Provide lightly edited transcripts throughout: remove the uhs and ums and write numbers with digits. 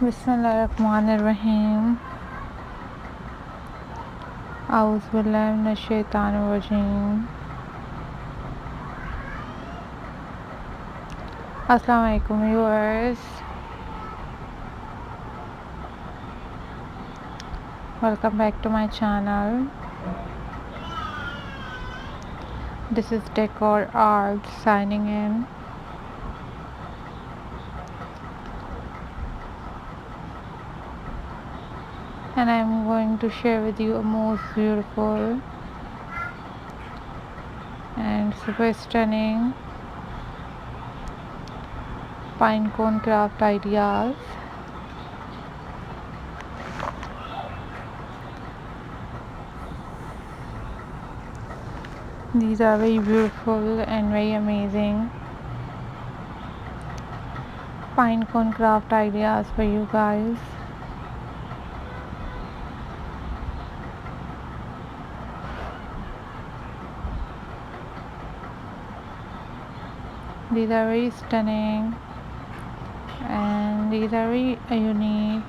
बिस्मिल्लाहिर्रहमानिर्रहीम। औज़ुबिल्लाहि मिनश्शैतानिर्रजीम। अस्सलाम वालेकुम viewers, welcome back to my channel. This is Decor Art signing in. And I'm going to share with you a most beautiful and super stunning pine cone craft ideas. These are very beautiful and very amazing pine cone craft ideas for you guys. These are very stunning and these are very unique.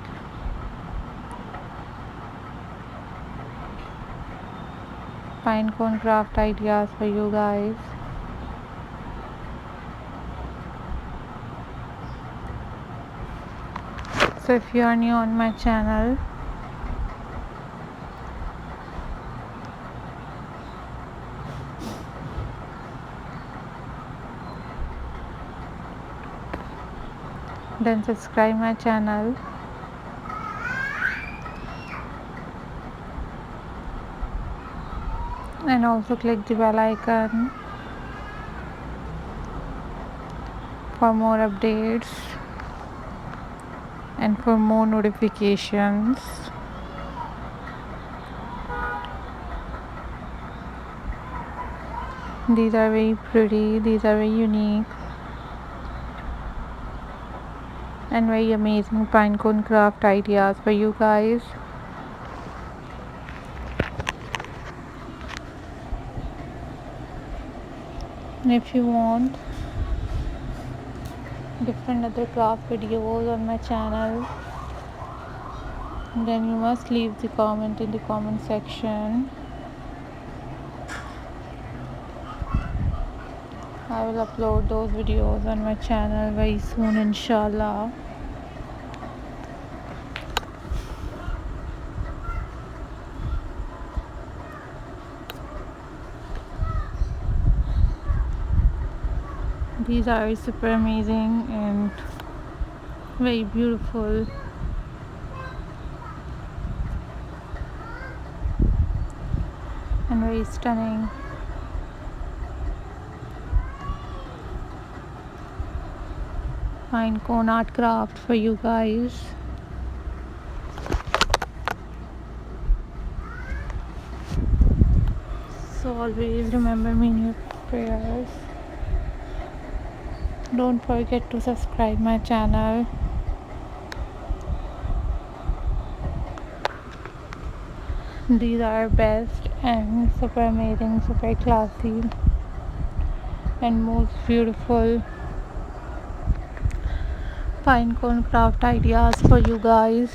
Pine cone craft ideas for you guys. So if you are new on my channel, then subscribe my channel and also click the bell icon for more updates and for more notifications. These are very pretty, these are very unique and very amazing pine cone craft ideas for you guys. And if you want different other craft videos on my channel, then you must leave the comment in the comment section. I will upload those videos on my channel very soon, inshallah. These are super amazing and very beautiful and very stunning. Pine cone art craft for you guys. So always remember me in your prayers. Don't forget to subscribe my channel. These are best and super amazing, super classy and most beautiful pine cone craft ideas for you guys.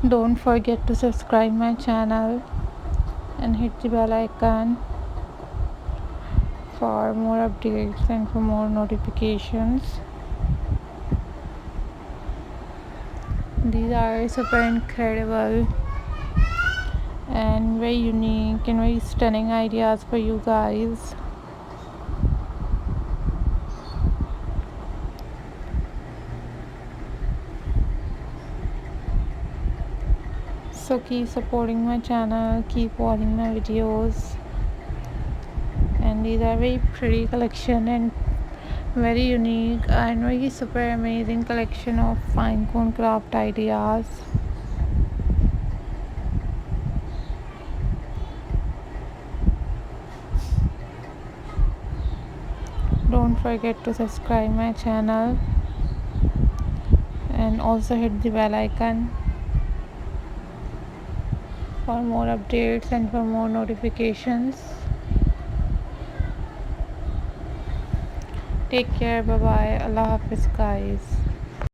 Don't forget to subscribe my channel and hit the bell icon for more updates and for more notifications. These are super incredible and very unique and very stunning ideas for you guys. So keep supporting my channel, keep watching my videos. And these are very pretty collection and very unique and very super amazing collection of pine cone craft ideas. Don't forget to subscribe my channel and also hit the bell icon for more updates and for more notifications. Take care. Bye bye. Allah Hafiz, guys.